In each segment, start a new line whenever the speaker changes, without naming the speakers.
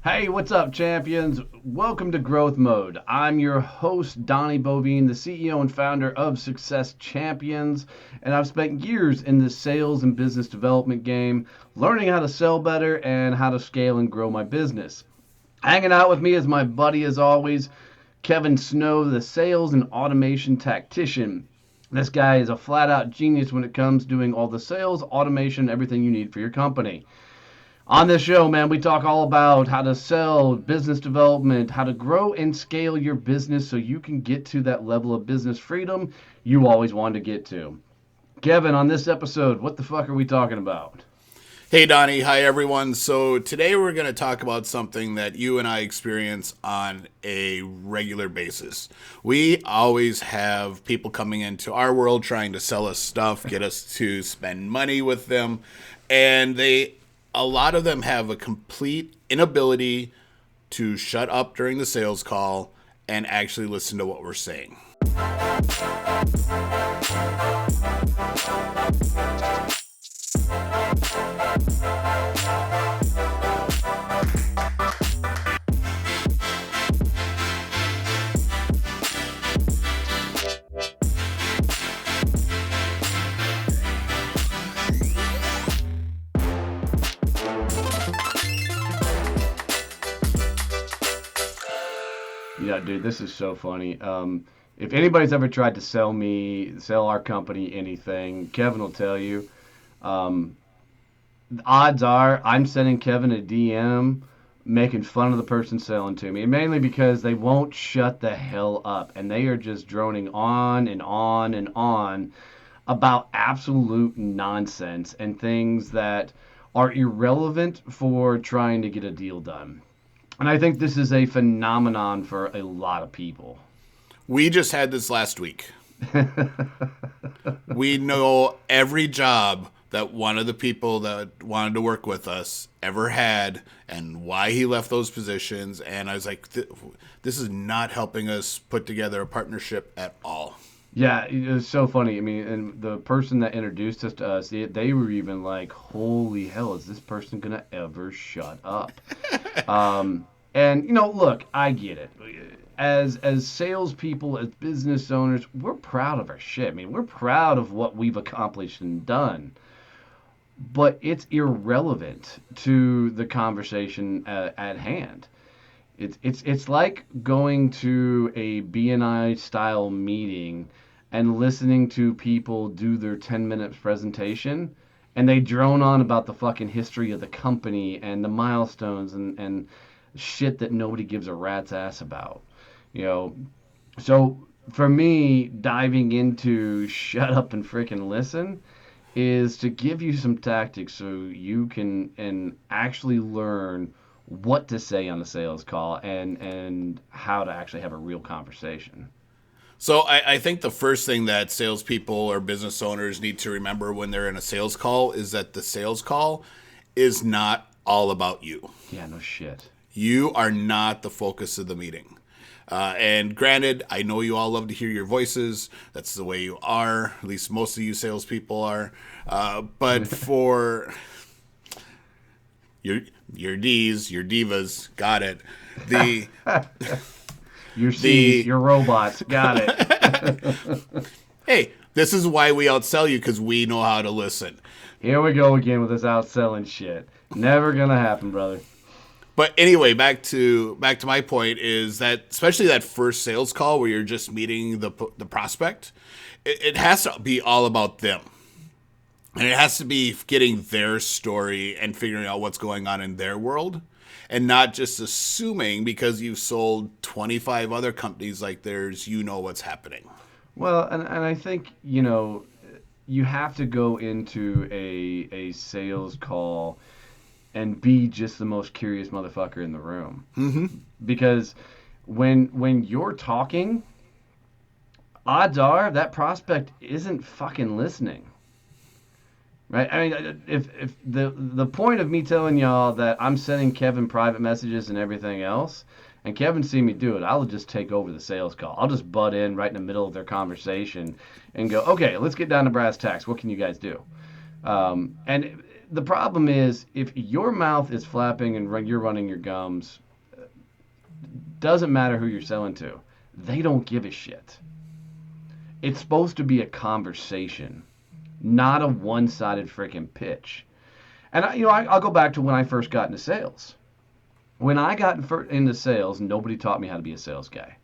Hey, what's up, champions? Welcome to Growth Mode. I'm your host, Donnie Boivin, the CEO and founder of Success Champions, and I've spent years in the sales and business development game, learning how to sell better and how to scale and grow my business. Hanging out with me is my buddy, as always, Kevin Snow, the sales and automation tactician. This guy is a flat out genius when it comes to doing all the sales, automation, everything you need for your company. On this show, man, we talk all about how to sell, business development, how to grow and scale your business so you can get to that level of business freedom you always wanted to get to. Kevin, on this episode, what the fuck are we talking about?
Hey Donnie, hi everyone. So today we're going to talk about something that you and I experience on a regular basis. We always have people coming into our world trying to sell us stuff, get us to spend money with them, and a lot of them have a complete inability to shut up during the sales call and actually listen to what we're saying.
Yeah, dude, this is so funny. If anybody's ever tried to sell our company anything, Kevin will tell you. Um, Odds are I'm sending Kevin a DM making fun of the person selling to me, and mainly because they won't shut the hell up, and they are just droning on and on and on about absolute nonsense and things that are irrelevant for trying to get a deal done. And I think this is a phenomenon for a lot of people.
We just had this last week. We know every job that one of the people that wanted to work with us ever had and why he left those positions. And I was like, this is not helping us put together a partnership at all.
Yeah, it was so funny. I mean, and the person that introduced us to us, they were even like, "Holy hell, is this person gonna ever shut up?" And look, I get it. As salespeople, as business owners, we're proud of our shit. I mean, we're proud of what we've accomplished and done, but it's irrelevant to the conversation at hand. It's like going to a BNI style meeting and listening to people do their 10 minutes presentation, and they drone on about the fucking history of the company and the milestones and shit that nobody gives a rat's ass about. You know, so for me, diving into shut up and freaking listen is to give you some tactics so you can and actually learn what to say on the sales call and how to actually have a real conversation.
So I think the first thing that salespeople or business owners need to remember when they're in a sales call is that the sales call is not all about you.
Yeah, no shit.
You are not the focus of the meeting. And granted, I know you all love to hear your voices. That's the way you are. At least most of you salespeople are. But for your your divas, got it. The
Your C's,
the
your robots, got it.
hey, this is why we outsell you because we know how to listen.
Here we go again with this outselling shit. Never gonna happen, brother.
But anyway, back to my point is that especially that first sales call where you're just meeting the prospect, it has to be all about them. And it has to be getting their story and figuring out what's going on in their world and not just assuming because you've sold 25 other companies like theirs, you know what's happening.
Well, and I think, you have to go into a sales call and be just the most curious motherfucker in the room.
Mm-hmm.
Because when you're talking, odds are that prospect isn't fucking listening. Right? I mean, if the point of me telling y'all that I'm sending Kevin private messages and everything else, and Kevin see me do it, I'll just take over the sales call. I'll just butt in right in the middle of their conversation and go, okay, let's get down to brass tacks. What can you guys do? And the problem is if your mouth is flapping and you're running your gums, doesn't matter who you're selling to. They don't give a shit. It's supposed to be a conversation, not a one-sided freaking pitch. And I'll go back to when I first got into sales. When I got into sales, nobody taught me how to be a sales guy.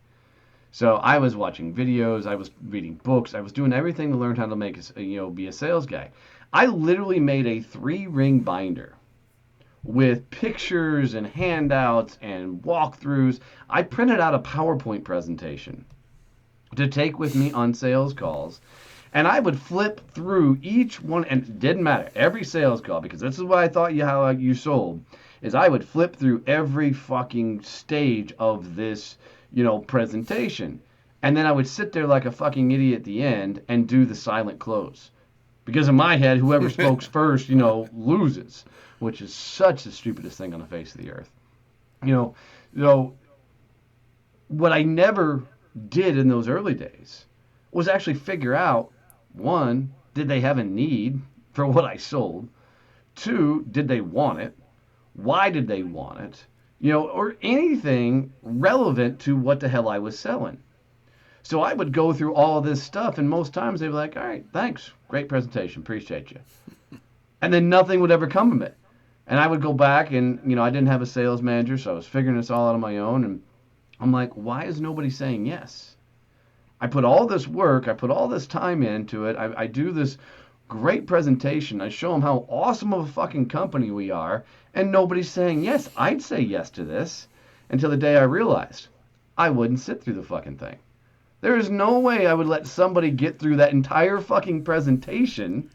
So I was watching videos, I was reading books, I was doing everything to learn how to be a sales guy. I literally made a 3-ring binder with pictures and handouts and walkthroughs. I printed out a PowerPoint presentation to take with me on sales calls. And I would flip through each one, and it didn't matter, every sales call, because this is what I thought how you sold, is I would flip through every fucking stage of this, presentation. And then I would sit there like a fucking idiot at the end and do the silent close. Because in my head, whoever spoke first, loses, which is such the stupidest thing on the face of the earth. So what I never did in those early days was actually figure out, one, did they have a need for what I sold? Two, did they want it? Why did they want it? Or anything relevant to what the hell I was selling. So I would go through all of this stuff, and most times they'd be like, all right, thanks. Great presentation. Appreciate you. And then nothing would ever come of it. And I would go back and, I didn't have a sales manager, so I was figuring this all out on my own. And I'm like, why is nobody saying yes? I put all this work, I put all this time into it. I do this great presentation. I show them how awesome of a fucking company we are, and nobody's saying yes. I'd say yes to this until the day I realized I wouldn't sit through the fucking thing. There is no way I would let somebody get through that entire fucking presentation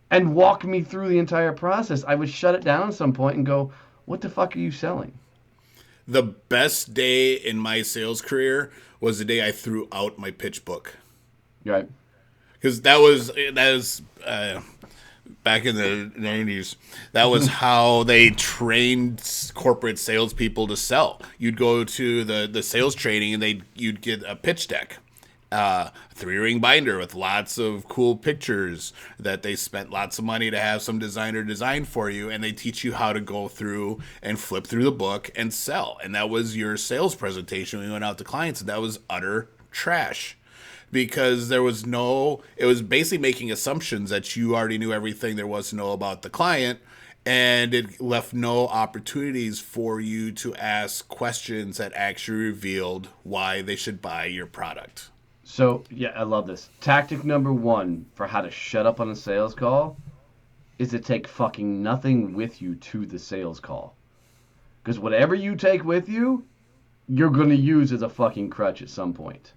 and walk me through the entire process. I would shut it down at some point and go, what the fuck are you selling?
The best day in my sales career was the day I threw out my pitch book.
Right.
Because that was back in the 90s. That was how they trained corporate salespeople to sell. You'd go to the sales training and you'd get a pitch deck. 3-ring binder with lots of cool pictures that they spent lots of money to have some designer design for you, and they teach you how to go through and flip through the book and sell. And that was your sales presentation when we went out to clients, and that was utter trash. Because it was basically making assumptions that you already knew everything there was to know about the client, and it left no opportunities for you to ask questions that actually revealed why they should buy your product.
So, yeah, I love this. Tactic number 1 for how to shut up on a sales call is to take fucking nothing with you to the sales call. Because whatever you take with you, you're going to use as a fucking crutch at some point.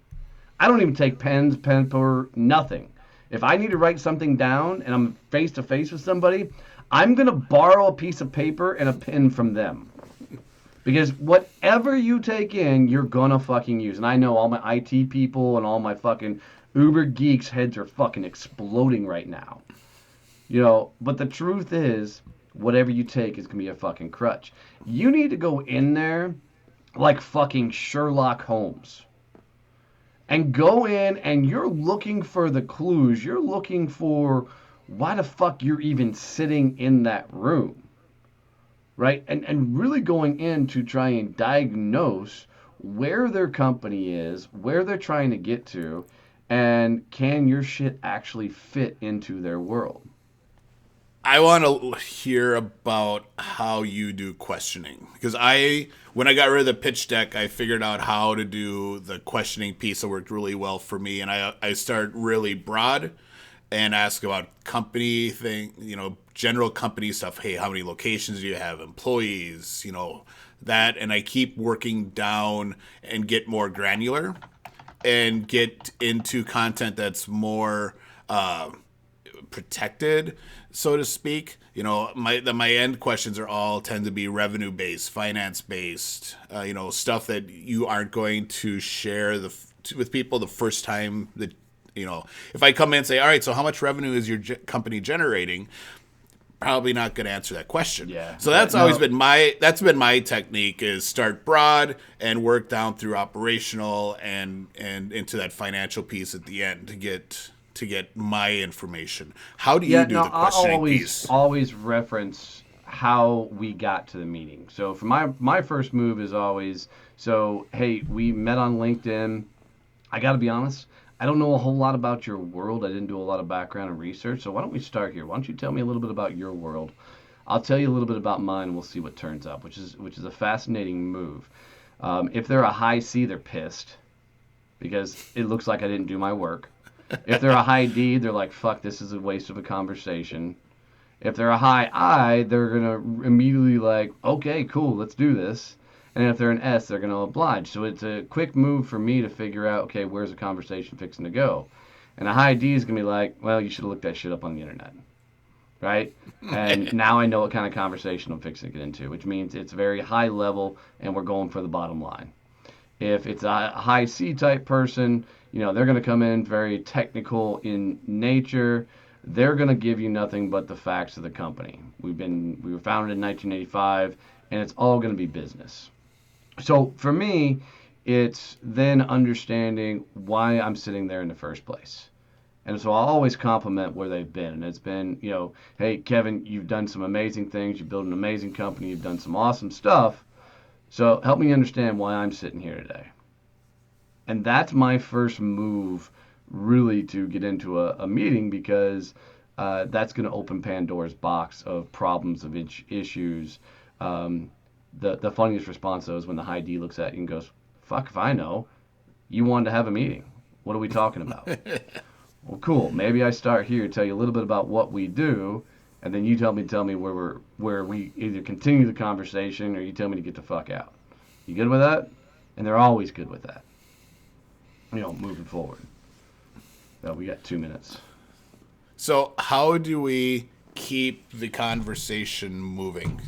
I don't even take pens, paper, nothing. If I need to write something down and I'm face to face with somebody, I'm going to borrow a piece of paper and a pen from them. Because whatever you take in, you're going to fucking use. And I know all my IT people and all my fucking uber geeks' heads are fucking exploding right now. But the truth is, whatever you take is going to be a fucking crutch. You need to go in there like fucking Sherlock Holmes. And go in and you're looking for the clues. You're looking for why the fuck you're even sitting in that room. Right? And really going in to try and diagnose where their company is, where they're trying to get to, and can your shit actually fit into their world.
I want to hear about how you do questioning. Because when I got rid of the pitch deck, I figured out how to do the questioning piece that worked really well for me. And I start really broad and ask about company thing, general company stuff. Hey, how many locations do you have? Employees, that. And I keep working down and get more granular and get into content that's more protected, so to speak. My end questions are all tend to be revenue based, finance based, stuff that you aren't going to share with people the first time that, if I come in and say, all right, so how much revenue is your company generating? Probably not going to answer that question.
Yeah.
So that's always been my technique, is start broad and work down through operational and into that financial piece at the end to get to get my information? How do you
Yeah,
do
no,
the
I
questioning
always
piece?
always reference how we got to the meeting. So for my first move is always, so hey, we met on LinkedIn. I got to be honest, I don't know a whole lot about your world. I didn't do a lot of background and research. So why don't we start here? Why don't you tell me a little bit about your world? I'll tell you a little bit about mine, and we'll see what turns up, which is a fascinating move. If they're a high C, they're pissed because it looks like I didn't do my work. If they're a high D, they're like, fuck, this is a waste of a conversation. If they're a high I, they're gonna immediately like, okay, cool, let's do this. And if they're an S, they're gonna oblige. So it's a quick move for me to figure out, okay, where's the conversation fixing to go? And a high D is gonna be like, well, you should have looked that shit up on the internet, right? And now I know what kind of conversation I'm fixing to get into, which means it's very high level and we're going for the bottom line. If it's a high C type person, they're going to come in very technical in nature. They're going to give you nothing but the facts of the company. We were founded in 1985, and it's all going to be business. So for me, it's then understanding why I'm sitting there in the first place. And so I'll always compliment where they've been. And it's been, hey, Kevin, you've done some amazing things. You've built an amazing company. You've done some awesome stuff. So help me understand why I'm sitting here today. And that's my first move, really, to get into a meeting because that's going to open Pandora's box of problems, of issues. Um, the funniest response, though, is when the high D looks at you and goes, fuck if I know. You wanted to have a meeting. What are we talking about? Well, cool. Maybe I start here, tell you a little bit about what we do, and then you tell me where we either continue the conversation or you tell me to get the fuck out. You good with that? And they're always good with that. Moving forward. So we got 2 minutes.
So, how do we keep the conversation moving?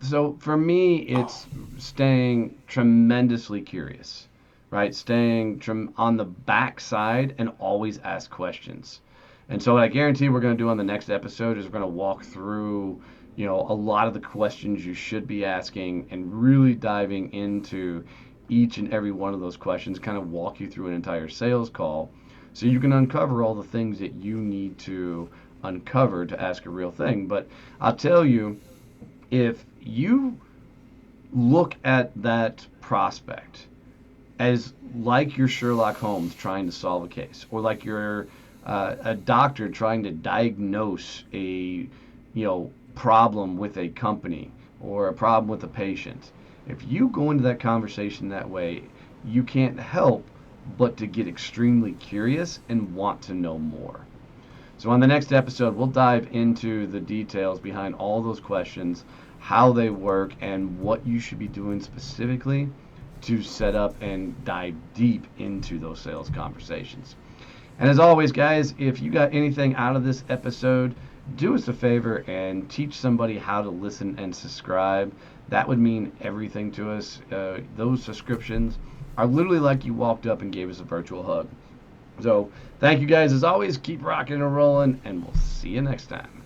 So for me, it's staying tremendously curious, right? Staying on the backside and always ask questions. And so what I guarantee we're going to do on the next episode is we're going to walk through, a lot of the questions you should be asking and really diving into each and every one of those questions, kind of walk you through an entire sales call so you can uncover all the things that you need to uncover to ask a real thing. But I'll tell you, if you look at that prospect as like you're Sherlock Holmes trying to solve a case, or like you're a doctor trying to diagnose a problem with a company or a problem with a patient, if you go into that conversation that way, you can't help but to get extremely curious and want to know more. So on the next episode, we'll dive into the details behind all those questions, how they work, and what you should be doing specifically to set up and dive deep into those sales conversations. And as always, guys, if you got anything out of this episode, do us a favor and teach somebody how to listen and subscribe. That would mean everything to us. Those subscriptions are literally like you walked up and gave us a virtual hug. So thank you guys as always. Keep rocking and rolling, and we'll see you next time.